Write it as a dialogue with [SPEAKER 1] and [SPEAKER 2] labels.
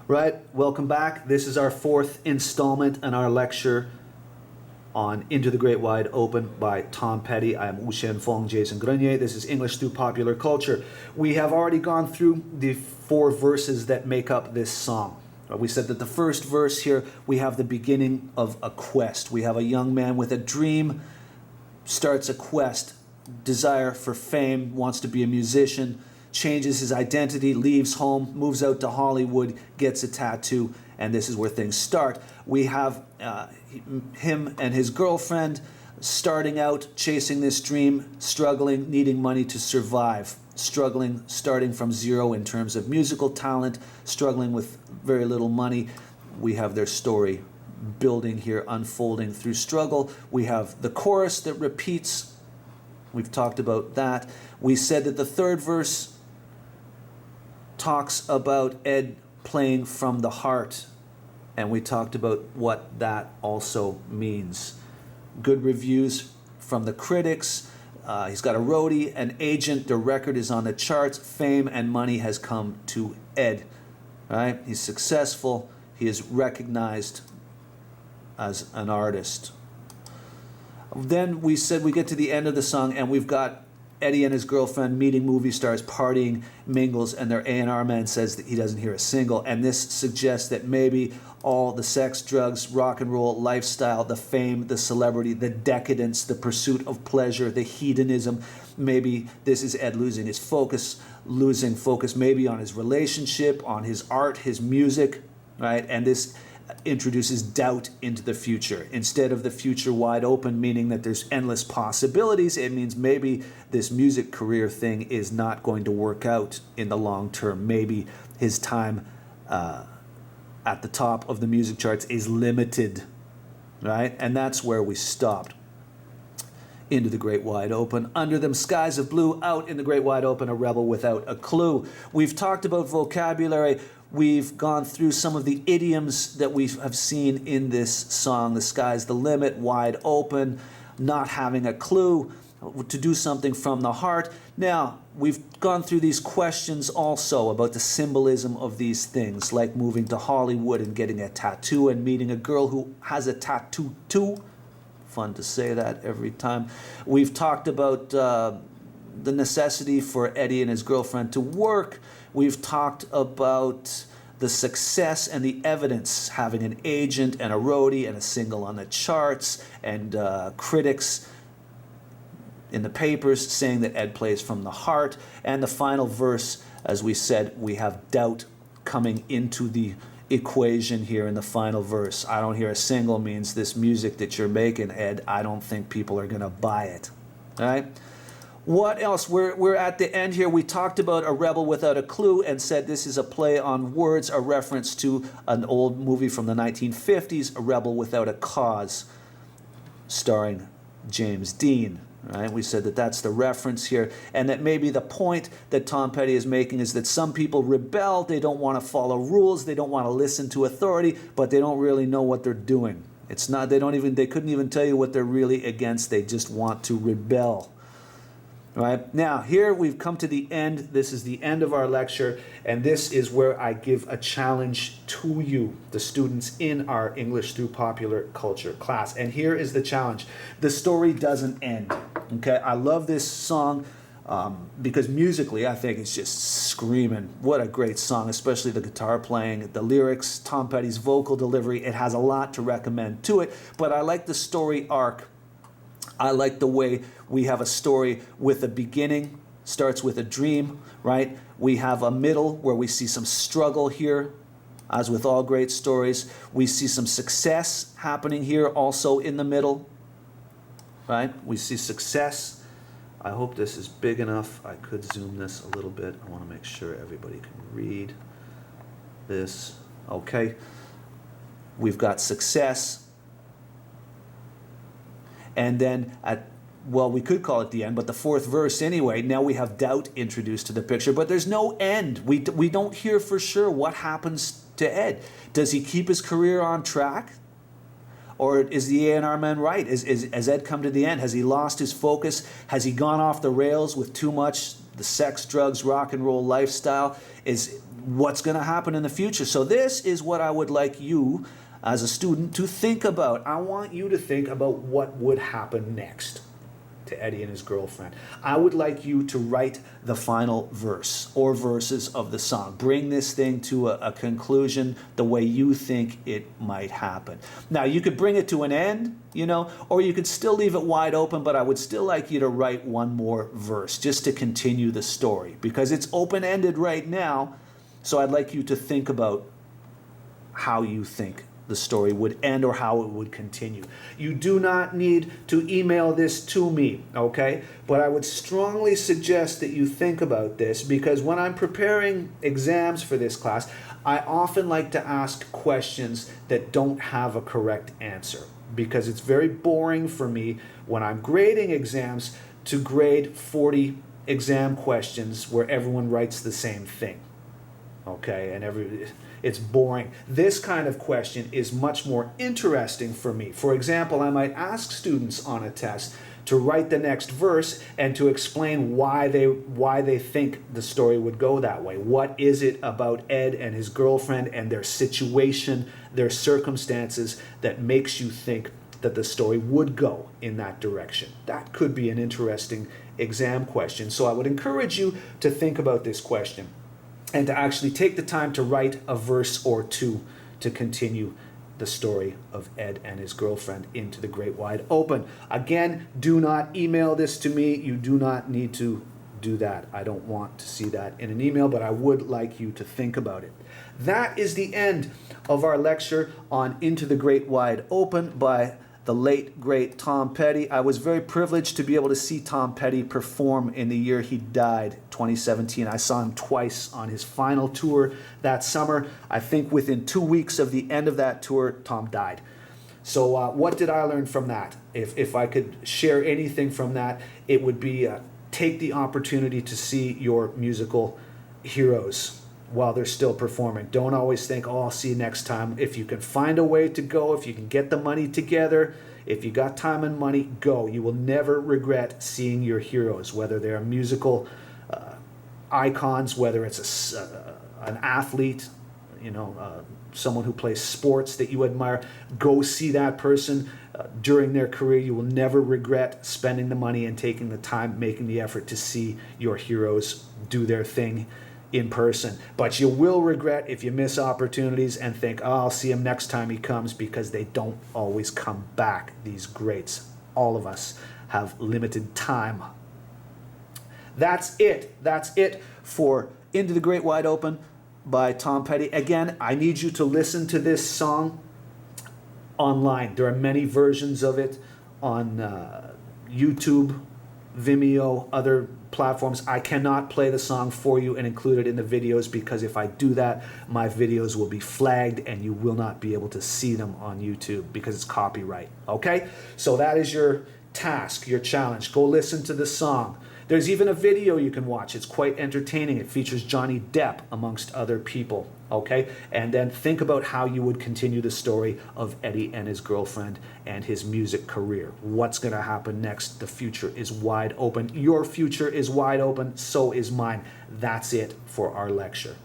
[SPEAKER 1] Right, welcome back. This is our fourth installment in our lecture on Into the Great Wide Open by Tom Petty. I am Ushen Fong, Jason Grenier. This is English Through Popular Culture. We have already gone through the four verses that make up this song. We said that the first verse here, we have the beginning of a quest. We have a young man with a dream, starts a quest, desire for fame, wants to be a musician, changes his identity, leaves home, moves out to Hollywood, gets a tattoo, and this is where things start. We have him and his girlfriend starting out, chasing this dream, struggling, needing money to survive, struggling, starting from zero in terms of musical talent, struggling with very little money. We have their story building here, unfolding through struggle. We have the chorus that repeats. We've talked about that. We said that the third verse talks about Ed playing from the heart, and we talked about what that also means. Good reviews from the critics. He's got a roadie, an agent, the record is on the charts, fame and money has come to Ed. Right? He's successful, he is recognized as an artist. Then we said we get to the end of the song and we've got Eddie and his girlfriend meeting movie stars, partying, mingles, and their A&R man says that he doesn't hear a single. And this suggests that maybe all the sex, drugs, rock and roll, lifestyle, the fame, the celebrity, the decadence, the pursuit of pleasure, the hedonism, maybe this is Ed losing his focus, losing focus maybe on his relationship, on his art, his music, right? And this introduces doubt into the future. Instead of the future wide open, meaning that there's endless possibilities, it means maybe this music career thing is not going to work out in the long term. Maybe his time at the top of the music charts is limited, right? And that's where we stopped. Into the great wide open, under them skies of blue, out in the great wide open, a rebel without a clue. We've talked about vocabulary. We've gone through some of the idioms that we have seen in this song. The sky's the limit, wide open, not having a clue, to do something from the heart. Now, we've gone through these questions also about the symbolism of these things, like moving to Hollywood and getting a tattoo and meeting a girl who has a tattoo too. Fun to say that every time. We've talked about the necessity for Eddie and his girlfriend to work. We've talked about the success and the evidence, having an agent and a roadie and a single on the charts, and critics in the papers saying that Ed plays from the heart. And the final verse, as we said, we have doubt coming into the equation here in the final verse. I don't hear a single means this music that you're making, Ed, I don't think people are going to buy it. All right? What else? We're at the end here. We talked about A Rebel Without a Clue and said this is a play on words, a reference to an old movie from the 1950s, A Rebel Without a Cause, starring James Dean. Right? We said that that's the reference here, and that maybe the point that Tom Petty is making is that some people rebel, they don't want to follow rules, they don't want to listen to authority, but they don't really know what they're doing. It's not, they couldn't even tell you what they're really against, they just want to rebel. Right? Now, here we've come to the end. This is the end of our lecture, and this is where I give a challenge to you, the students in our English Through Popular Culture class. And here is the challenge. The story doesn't end. Okay? I love this song because musically, I think it's just screaming. What a great song, especially the guitar playing, the lyrics, Tom Petty's vocal delivery. It has a lot to recommend to it, but I like the story arc. I like the way we have a story with a beginning, starts with a dream, right? We have a middle where we see some struggle here, as with all great stories. We see some success happening here also in the middle, right? We see success. I hope this is big enough. I could zoom this a little bit. I want to make sure everybody can read this. Okay. We've got success. And then we could call it the end, but the fourth verse anyway, now we have doubt introduced to the picture, but there's no end. We don't hear for sure what happens to Ed. Does he keep his career on track? Or is the A&R man right? Has Ed come to the end? Has he lost his focus? Has he gone off the rails with too much the sex, drugs, rock and roll lifestyle? what's going to happen in the future. So this is what I would like you as a student to think about. I want you to think about what would happen next to Eddie and his girlfriend. I would like you to write the final verse or verses of the song. Bring this thing to a conclusion the way you think it might happen. Now, you could bring it to an end, or you could still leave it wide open, but I would still like you to write one more verse just to continue the story, because it's open-ended right now. So I'd like you to think about how you think the story would end or how it would continue. You do not need to email this to me, okay? But I would strongly suggest that you think about this, because when I'm preparing exams for this class, I often like to ask questions that don't have a correct answer, because it's very boring for me when I'm grading exams to grade 40 exam questions where everyone writes the same thing. Okay, and it's boring. This kind of question is much more interesting for me. For example, I might ask students on a test to write the next verse and to explain why they think the story would go that way. What is it about Ed and his girlfriend and their situation, their circumstances, that makes you think that the story would go in that direction? That could be an interesting exam question. So I would encourage you to think about this question, and to actually take the time to write a verse or two to continue the story of Ed and his girlfriend into the great wide open. Again, do not email this to me. You do not need to do that. I don't want to see that in an email, but I would like you to think about it. That is the end of our lecture on Into the Great Wide Open by the late, great Tom Petty. I was very privileged to be able to see Tom Petty perform in the year he died, 2017. I saw him twice on his final tour that summer. I think within 2 weeks of the end of that tour, Tom died. So what did I learn from that? If I could share anything from that, it would be take the opportunity to see your musical heroes while they're still performing. Don't always think, oh, I'll see you next time. If you can find a way to go, if you can get the money together, if you got time and money, go. You will never regret seeing your heroes, whether they're musical icons, whether it's an athlete, someone who plays sports that you admire. Go see that person during their career. You will never regret spending the money and taking the time, making the effort to see your heroes do their thing in person. But you will regret if you miss opportunities and think, oh, I'll see him next time he comes, because they don't always come back, these greats. All of us have limited time. That's it. That's it for Into the Great Wide Open by Tom Petty. Again, I need you to listen to this song online. There are many versions of it on YouTube, Vimeo, other platforms. I cannot play the song for you and include it in the videos, because if I do that, my videos will be flagged and you will not be able to see them on YouTube because it's copyright. Okay? So that is your task, your challenge. Go listen to the song. There's even a video you can watch. It's quite entertaining. It features Johnny Depp amongst other people. Okay? And then think about how you would continue the story of Eddie and his girlfriend and his music career. What's going to happen next? The future is wide open. Your future is wide open. So is mine. That's it for our lecture.